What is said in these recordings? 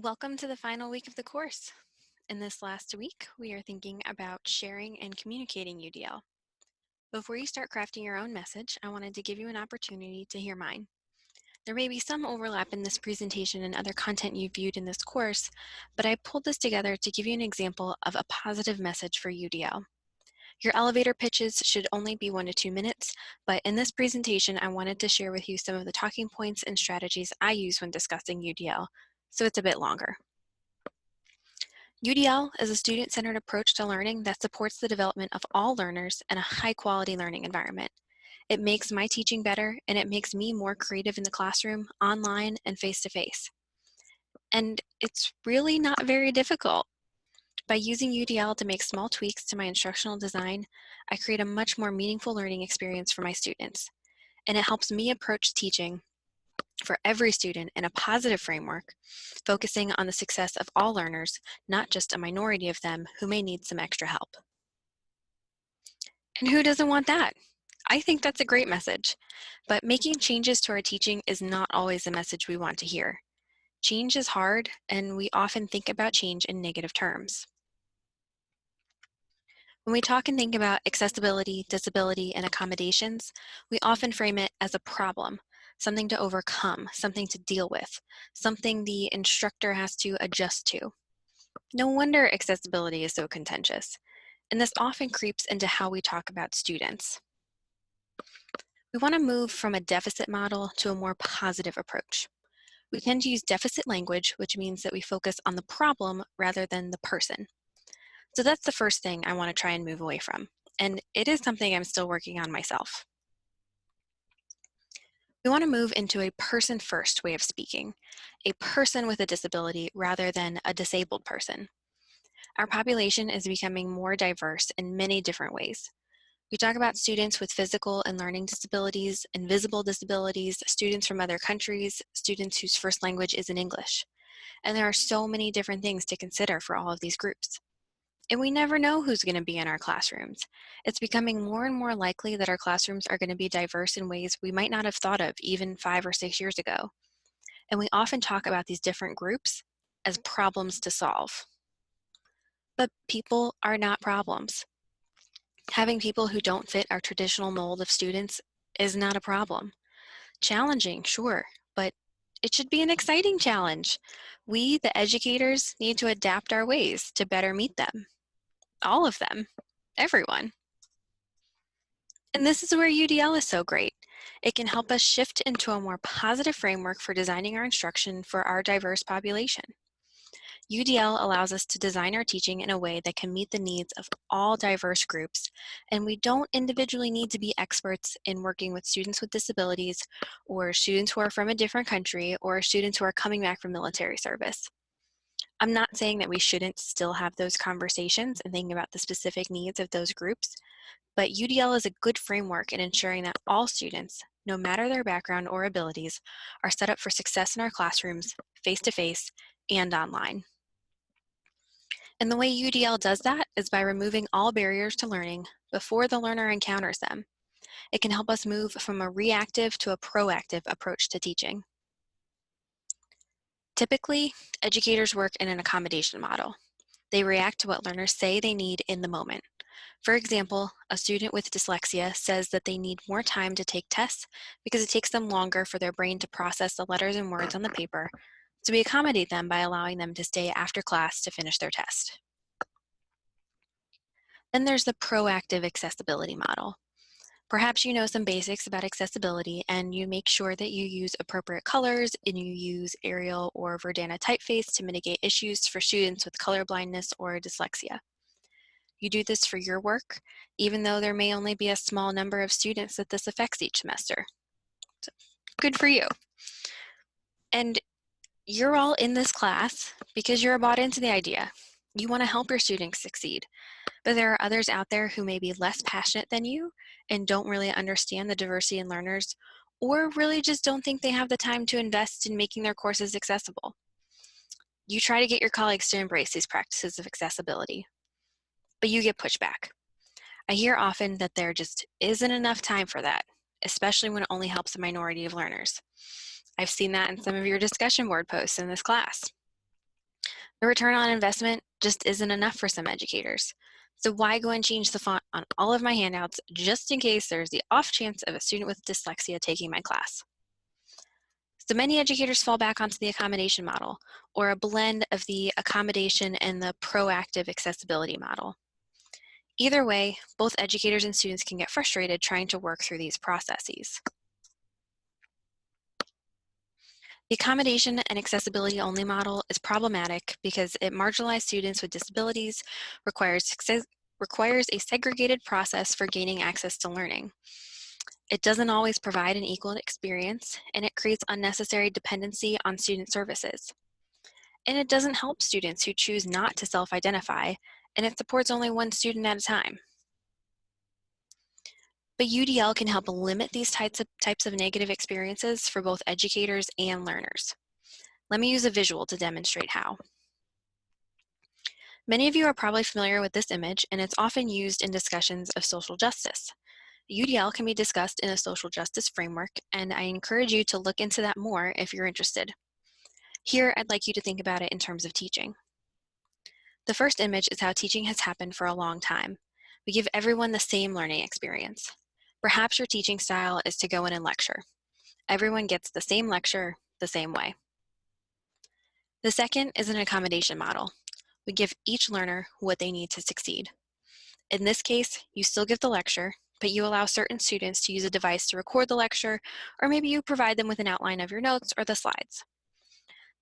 Welcome to the final week of the course. In this last week, we are thinking about sharing and communicating UDL. Before you start crafting your own message, I wanted to give you an opportunity to hear mine. There may be some overlap in this presentation and other content you've viewed in this course, but I pulled this together to give you an example of a positive message for UDL. Your elevator pitches should only be 1 to 2 minutes, but in this presentation, I wanted to share with you some of the talking points and strategies I use when discussing UDL, so it's a bit longer. UDL is a student-centered approach to learning that supports the development of all learners in a high-quality learning environment. It makes my teaching better, and it makes me more creative in the classroom, online, and face-to-face. And it's really not very difficult. By using UDL to make small tweaks to my instructional design, I create a much more meaningful learning experience for my students. And it helps me approach teaching for every student in a positive framework, focusing on the success of all learners, not just a minority of them who may need some extra help. And who doesn't want that? I think that's a great message, but making changes to our teaching is not always the message we want to hear. Change is hard, and we often think about change in negative terms. When we talk and think about accessibility, disability, and accommodations, we often frame it as a problem, something to overcome, something to deal with, something the instructor has to adjust to. No wonder accessibility is so contentious, and this often creeps into how we talk about students. We want to move from a deficit model to a more positive approach. We tend to use deficit language, which means that we focus on the problem rather than the person. So that's the first thing I want to try and move away from, and it is something I'm still working on myself. We want to move into a person-first way of speaking, a person with a disability rather than a disabled person. Our population is becoming more diverse in many different ways. We talk about students with physical and learning disabilities, invisible disabilities, students from other countries, students whose first language isn't English. And there are so many different things to consider for all of these groups. And we never know who's going to be in our classrooms. It's becoming more and more likely that our classrooms are going to be diverse in ways we might not have thought of even 5 or 6 years ago. And we often talk about these different groups as problems to solve. But people are not problems. Having people who don't fit our traditional mold of students is not a problem. Challenging, sure, but it should be an exciting challenge. We, the educators, need to adapt our ways to better meet them. All of them, everyone. And this is where UDL is so great. It can help us shift into a more positive framework for designing our instruction for our diverse population. UDL allows us to design our teaching in a way that can meet the needs of all diverse groups, and we don't individually need to be experts in working with students with disabilities, or students who are from a different country, or students who are coming back from military service. I'm not saying that we shouldn't still have those conversations and thinking about the specific needs of those groups, but UDL is a good framework in ensuring that all students, no matter their background or abilities, are set up for success in our classrooms, face-to-face, and online. And the way UDL does that is by removing all barriers to learning before the learner encounters them. It can help us move from a reactive to a proactive approach to teaching. Typically, educators work in an accommodation model. They react to what learners say they need in the moment. For example, a student with dyslexia says that they need more time to take tests because it takes them longer for their brain to process the letters and words on the paper, so we accommodate them by allowing them to stay after class to finish their test. Then there's the proactive accessibility model. Perhaps you know some basics about accessibility and you make sure that you use appropriate colors and you use Arial or Verdana typeface to mitigate issues for students with color blindness or dyslexia. You do this for your work, even though there may only be a small number of students that this affects each semester. So, good for you. And you're all in this class because you're bought into the idea. You want to help your students succeed. But there are others out there who may be less passionate than you and don't really understand the diversity in learners, or really just don't think they have the time to invest in making their courses accessible. You try to get your colleagues to embrace these practices of accessibility, but you get pushback. I hear often that there just isn't enough time for that, especially when it only helps a minority of learners. I've seen that in some of your discussion board posts in this class. The return on investment just isn't enough for some educators. So why go and change the font on all of my handouts just in case there's the off chance of a student with dyslexia taking my class? So many educators fall back onto the accommodation model, or a blend of the accommodation and the proactive accessibility model. Either way, both educators and students can get frustrated trying to work through these processes. The accommodation and accessibility only model is problematic because it marginalizes students with disabilities, requires a segregated process for gaining access to learning. It doesn't always provide an equal experience, and it creates unnecessary dependency on student services. And it doesn't help students who choose not to self-identify, and it supports only one student at a time. But UDL can help limit these types of negative experiences for both educators and learners. Let me use a visual to demonstrate how. Many of you are probably familiar with this image, and it's often used in discussions of social justice. UDL can be discussed in a social justice framework, and I encourage you to look into that more if you're interested. Here, I'd like you to think about it in terms of teaching. The first image is how teaching has happened for a long time. We give everyone the same learning experience. Perhaps your teaching style is to go in and lecture. Everyone gets the same lecture the same way. The second is an accommodation model. We give each learner what they need to succeed. In this case, you still give the lecture, but you allow certain students to use a device to record the lecture, or maybe you provide them with an outline of your notes or the slides.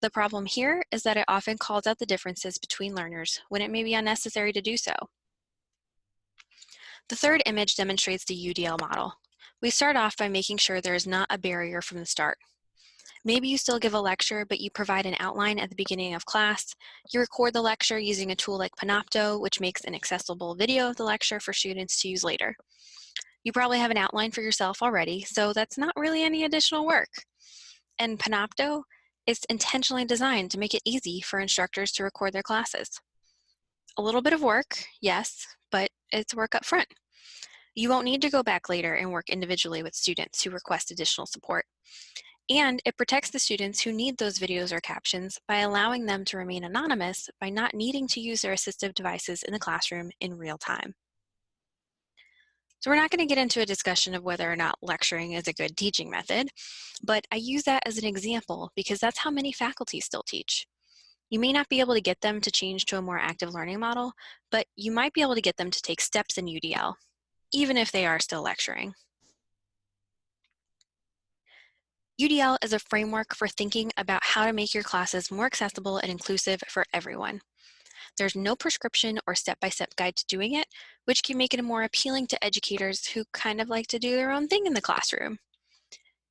The problem here is that it often calls out the differences between learners when it may be unnecessary to do so. The third image demonstrates the UDL model. We start off by making sure there is not a barrier from the start. Maybe you still give a lecture, but you provide an outline at the beginning of class. You record the lecture using a tool like Panopto, which makes an accessible video of the lecture for students to use later. You probably have an outline for yourself already, so that's not really any additional work. And Panopto is intentionally designed to make it easy for instructors to record their classes. A little bit of work, yes, but it's work up front. You won't need to go back later and work individually with students who request additional support. And it protects the students who need those videos or captions by allowing them to remain anonymous by not needing to use their assistive devices in the classroom in real time. So we're not going to get into a discussion of whether or not lecturing is a good teaching method, but I use that as an example because that's how many faculty still teach. You may not be able to get them to change to a more active learning model, but you might be able to get them to take steps in UDL, even if they are still lecturing. UDL is a framework for thinking about how to make your classes more accessible and inclusive for everyone. There's no prescription or step-by-step guide to doing it, which can make it more appealing to educators who kind of like to do their own thing in the classroom.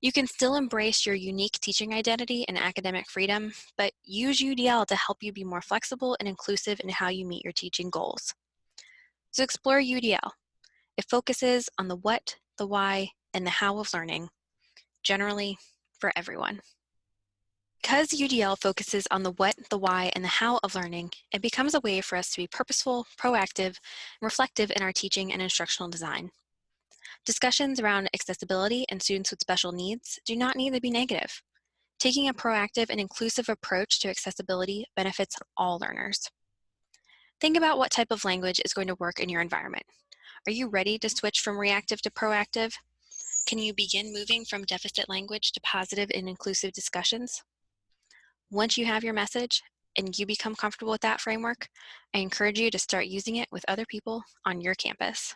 You can still embrace your unique teaching identity and academic freedom, but use UDL to help you be more flexible and inclusive in how you meet your teaching goals. So explore UDL. It focuses on the what, the why, and the how of learning, generally for everyone. Because UDL focuses on the what, the why, and the how of learning, it becomes a way for us to be purposeful, proactive, and reflective in our teaching and instructional design. Discussions around accessibility and students with special needs do not need to be negative. Taking a proactive and inclusive approach to accessibility benefits all learners. Think about what type of language is going to work in your environment. Are you ready to switch from reactive to proactive? Can you begin moving from deficit language to positive and inclusive discussions? Once you have your message and you become comfortable with that framework, I encourage you to start using it with other people on your campus.